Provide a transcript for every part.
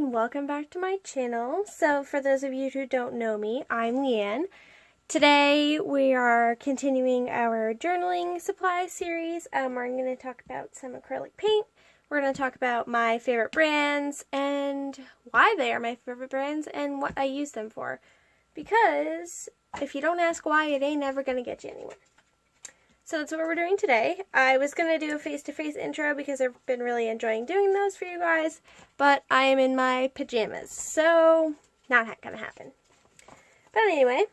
and welcome back to my channel. So for those of you who don't know me, I'm Leanne. Today we are continuing our journaling supply series. We're going to talk about some acrylic paint. We're going to talk about my favorite brands and why they are my favorite brands and what I use them for. Because if you don't ask why, it ain't never going to get you anywhere. So that's what we're doing today. I was going to do a face-to-face intro because I've been really enjoying doing those for you guys, but I am in my pajamas, so not going to happen. But anyway,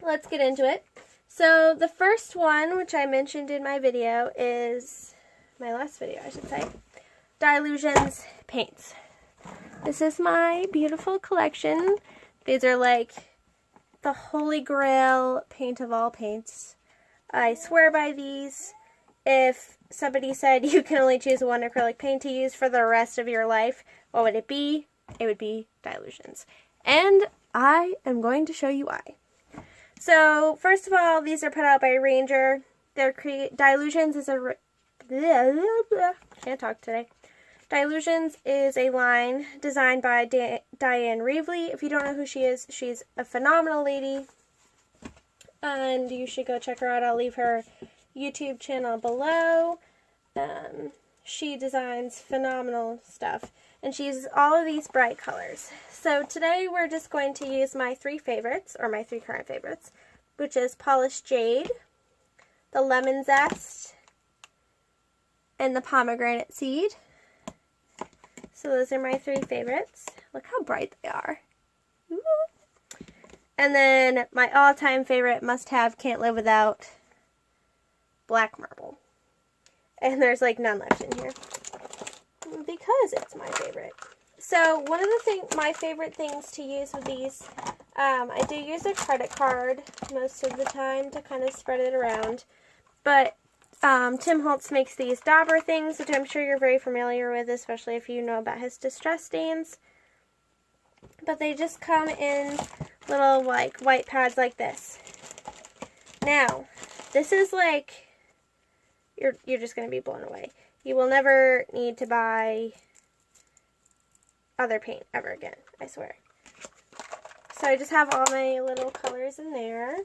let's get into it. So the first one, which I mentioned in my video, is my last video, I should say, Dylusions paints. This is my beautiful collection. These are like the holy grail paint of all paints. I swear by these. If somebody said you can only choose one acrylic paint to use for the rest of your life, what would it be? It would be Dylusions. And I am going to show you why. So, first of all, these are put out by Ranger. Dylusions is a... can't talk today. Dylusions is a line designed by Diane Reevely. If you don't know who she is, she's a phenomenal lady. And you should go check her out. I'll leave her YouTube channel below. She designs phenomenal stuff. And she uses all of these bright colors. So today we're just going to use my three favorites, or my three current favorites, which is Polished Jade, the Lemon Zest, and the Pomegranate Seed. So those are my three favorites. Look how bright they are. Ooh. And then my all-time favorite must-have, can't live without, Black Marble. And there's like none left in here because it's my favorite. So one of the my favorite things to use with these, I do use a credit card most of the time to kind of spread it around. But Tim Holtz makes these dauber things, which I'm sure you're very familiar with, especially if you know about his distress stains. But they just come in little like white pads like this. Now, this is like, you're just going to be blown away. You will never need to buy other paint ever again, I swear. So I just have all my little colors in there.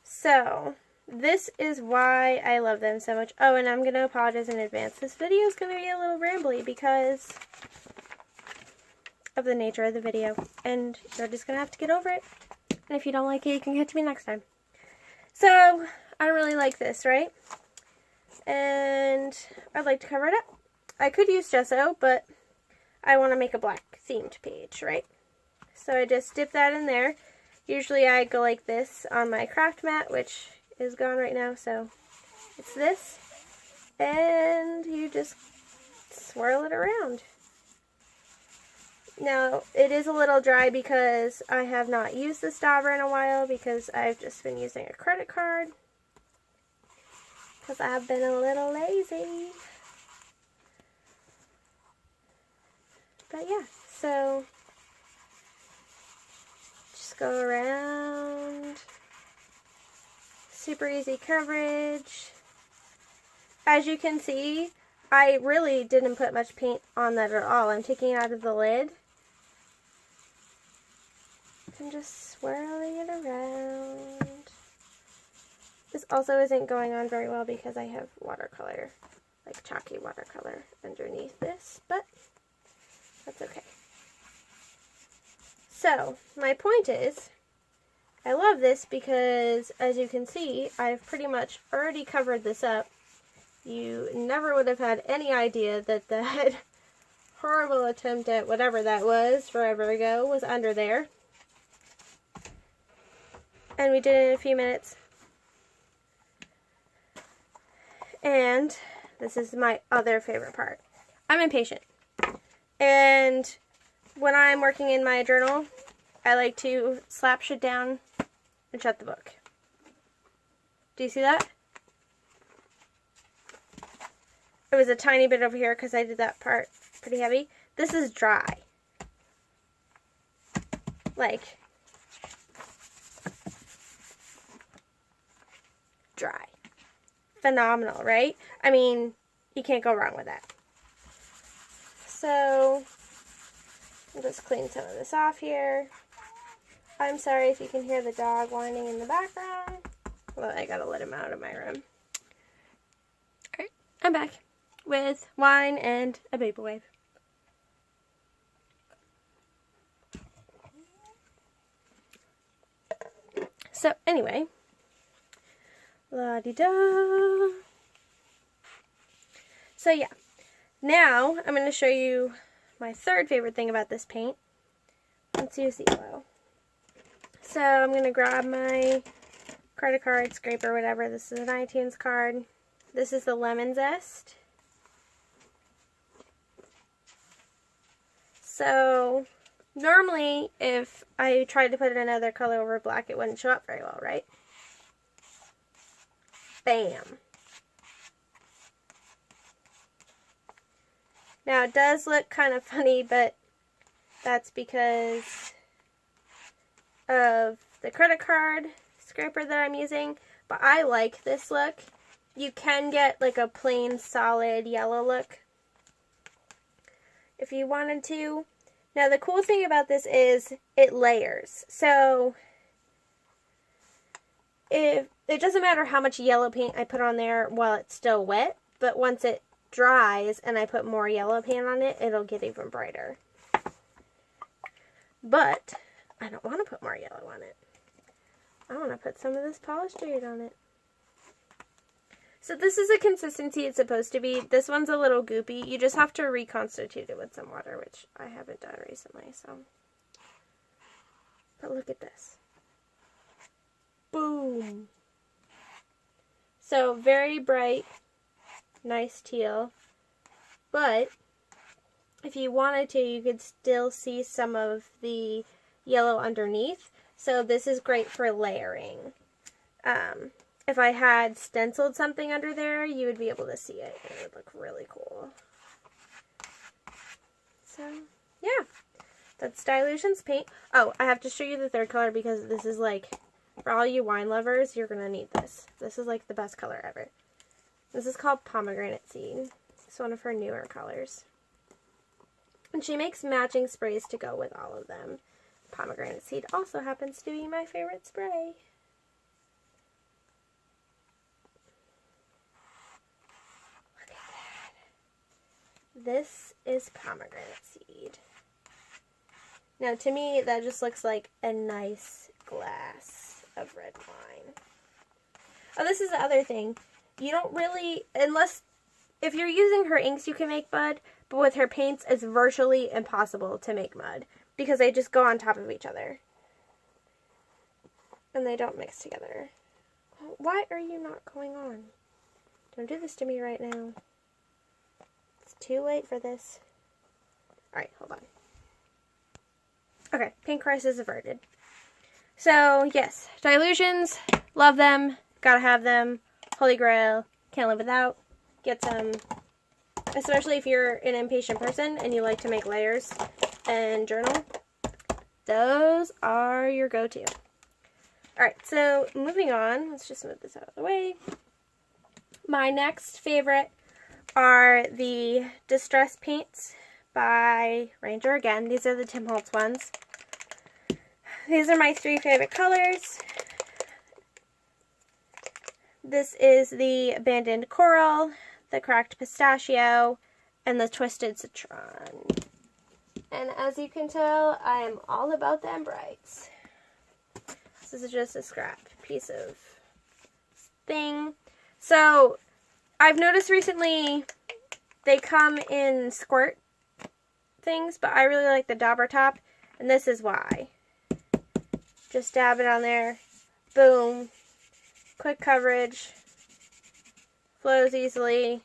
So, this is why I love them so much. Oh, and I'm going to apologize in advance. This video is going to be a little rambly because of the nature of the video, and you're just gonna have to get over it. And if you don't like it, you can catch me next time. So I don't really like this, right? And I'd like to cover it up. I could use gesso, but I want to make a black themed page, right? So I just dip that in there. Usually I go like this on my craft mat, which is gone right now, so it's this, and you just swirl it around. Now, it is a little dry because I have not used this dauber in a while because I've just been using a credit card because I've been a little lazy. But yeah, so just go around. Super easy coverage. As you can see, I really didn't put much paint on that at all. I'm taking it out of the lid and just swirling it around. This also isn't going on very well because I have watercolor, like chalky watercolor underneath this, but that's okay. So, my point is, I love this because, as you can see, I've pretty much already covered this up. You never would have had any idea that that horrible attempt at whatever that was forever ago was under there. And we did it in a few minutes. And this is my other favorite part. I'm impatient. And when I'm working in my journal, I like to slap shit down and shut the book. Do you see that? It was a tiny bit over here because I did that part pretty heavy. This is dry. Like, dry. Phenomenal, right? I mean, you can't go wrong with that. So I'll just clean some of this off here. I'm sorry if you can hear the dog whining in the background. Well, I gotta let him out of my room. Alright, I'm back with wine and a vaporwave. So anyway, la-di-da. So yeah, now I'm going to show you my third favorite thing about this paint. Let's use the yellow. So I'm going to grab my credit card, scraper, whatever. This is an iTunes card. This is the Lemon Zest. So normally if I tried to put another color over black, it wouldn't show up very well, right? Bam. Now it does look kind of funny, but that's because of the credit card scraper that I'm using. But I like this look. You can get like a plain solid yellow look if you wanted to. Now the cool thing about this is it layers. So it doesn't matter how much yellow paint I put on there while it's still wet, but once it dries and I put more yellow paint on it, it'll get even brighter. But I don't want to put more yellow on it. I want to put some of this polished jade on it. So this is a consistency it's supposed to be. This one's a little goopy. You just have to reconstitute it with some water, which I haven't done recently, so. But look at this. Boom. So very bright, nice teal. But if you wanted to, you could still see some of the yellow underneath. So this is great for layering. If I had stenciled something under there, you would be able to see it. It would look really cool. So, yeah. That's Stylutions paint. Oh, I have to show you the third color because this is like, for all you wine lovers, you're going to need this. This is like the best color ever. This is called Pomegranate Seed. It's one of her newer colors. And she makes matching sprays to go with all of them. Pomegranate Seed also happens to be my favorite spray. Look at that. This is Pomegranate Seed. Now to me that just looks like a nice glass of red wine. Oh, this is the other thing. You don't really, unless, if you're using her inks you can make mud, but with her paints it's virtually impossible to make mud because they just go on top of each other. And they don't mix together. Why are you not going on? Don't do this to me right now. It's too late for this. Alright, hold on. Okay, paint crisis averted. So, yes, Stylutions, love them, gotta have them, holy grail, can't live without, get some, especially if you're an impatient person and you like to make layers and journal, those are your go-to. Alright, so moving on, let's just move this out of the way. My next favorite are the Distress Paints by Ranger. Again, these are the Tim Holtz ones. These are my three favorite colors. This is the Abandoned Coral, the Cracked Pistachio, and the Twisted Citron. And as you can tell, I am all about them brights. This is just a scrapped piece of thing. So, I've noticed recently they come in squirt things, but I really like the dauber top, and this is why. Just dab it on there, boom, quick coverage, flows easily,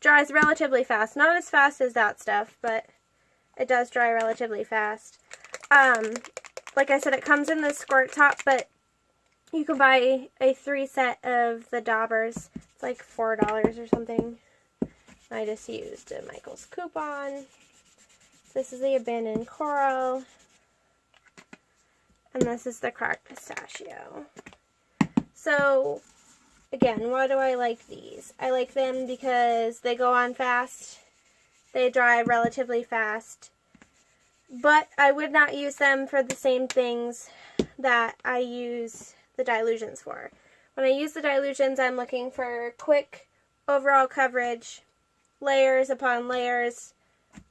dries relatively fast. Not as fast as that stuff, but it does dry relatively fast. Like I said, it comes in the squirt top, but you can buy a 3 set of the daubers. It's like $4 or something. I just used a Michael's coupon. This is the Abandoned Coral. And this is the Cracked Pistachio. So, again, why do I like these? I like them because they go on fast They dry relatively fast, but I would not use them for the same things that I use the dilutions for. When I use the dilutions, I'm looking for quick overall coverage, layers upon layers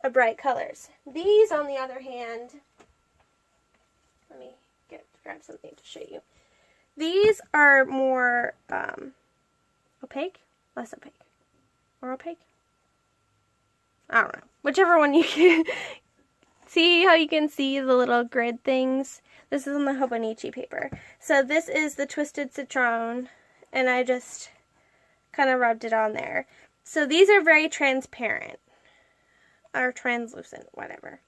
of bright colors. These, on the other hand, let me grab something to show you. These are more opaque, less opaque, more opaque. I don't know. Whichever one you can. See how you can see the little grid things? This is on the Hobonichi paper. So this is the Twisted Citron, and I just kind of rubbed it on there. So these are very transparent, or translucent, whatever.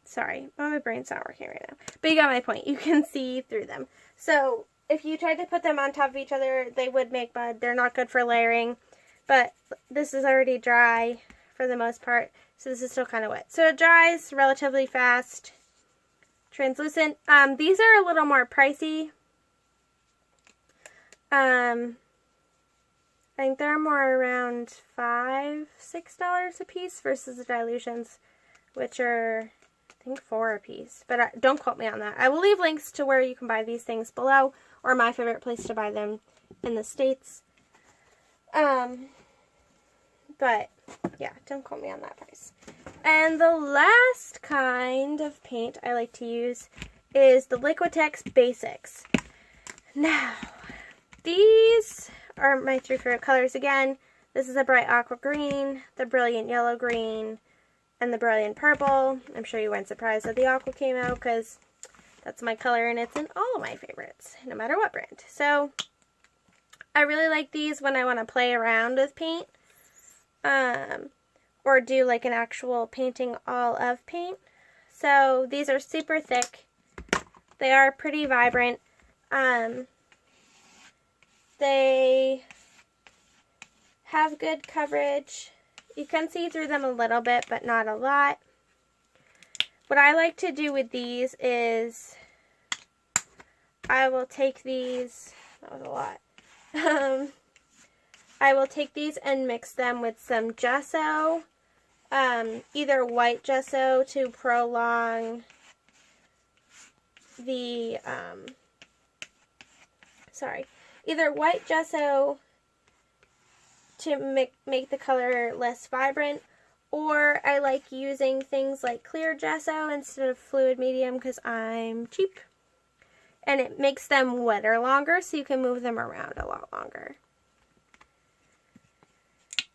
Sorry, my brain's not working right now. But you got my point. You can see through them. So if you tried to put them on top of each other, they would make mud. They're not good for layering. But this is already dry for the most part. So this is still kind of wet. So it dries relatively fast. Translucent. These are a little more pricey. I think they're more around $5, $6 a piece versus the dilutions, which are, I think, $4 a piece. But don't quote me on that. I will leave links to where you can buy these things below, or my favorite place to buy them in the States. But yeah, don't quote me on that price. And the last kind of paint I like to use is the Liquitex Basics. Now, these are my three favorite colors again. This is a bright aqua green, the brilliant yellow green, and the brilliant purple. I'm sure you weren't surprised that the aqua came out because that's my color and it's in all of my favorites, no matter what brand. So I really like these when I want to play around with paint, or do like an actual painting all of paint. So these are super thick. They are pretty vibrant. They have good coverage. You can see through them a little bit, but not a lot. What I like to do with these is I will take these, that was a lot. I will take these and mix them with some gesso, either white gesso to prolong the, either white gesso to make the color less vibrant, or I like using things like clear gesso instead of fluid medium because I'm cheap. And it makes them wetter longer, so you can move them around a lot longer.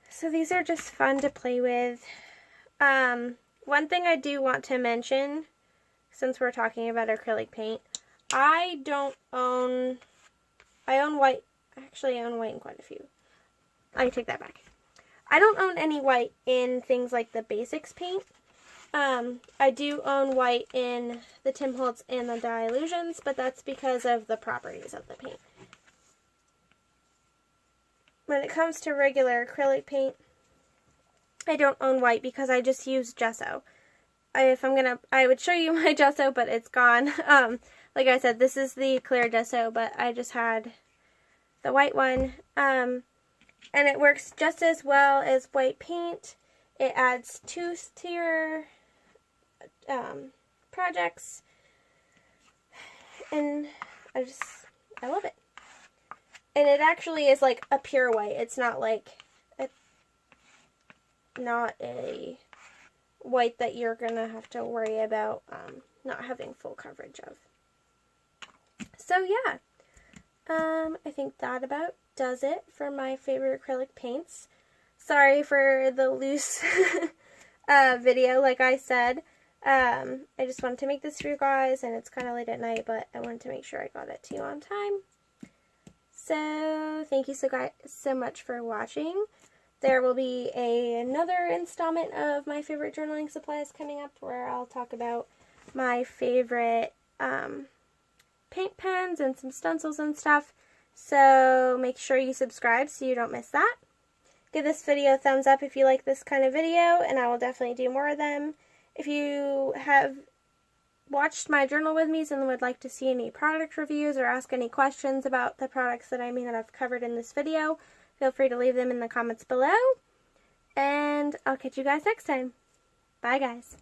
So these are just fun to play with. One thing I do want to mention, since we're talking about acrylic paint, I own white. Actually, I own white in quite a few. I take that back. I don't own any white in things like the Basics paint. I do own white in the Tim Holtz and the Dilutions, but that's because of the properties of the paint. When it comes to regular acrylic paint, I don't own white because I just use gesso. I would show you my gesso, but it's gone. Like I said, this is the clear gesso, but I just had the white one. And it works just as well as white paint. It adds tooth to your projects, and I love it. And it actually is like a pure white. It's not like not a white that you're gonna have to worry about not having full coverage of. So yeah, I think that about does it for my favorite acrylic paints. Sorry for the loose video, like I said. I just wanted to make this for you guys, and it's kind of late at night, but I wanted to make sure I got it to you on time. So, thank you so much for watching. There will be another installment of my favorite journaling supplies coming up, where I'll talk about my favorite paint pens and some stencils and stuff. So, make sure you subscribe so you don't miss that. Give this video a thumbs up if you like this kind of video, and I will definitely do more of them. If you have watched my journal with me and would like to see any product reviews or ask any questions about the products that I may not have covered in this video, feel free to leave them in the comments below. And I'll catch you guys next time. Bye, guys.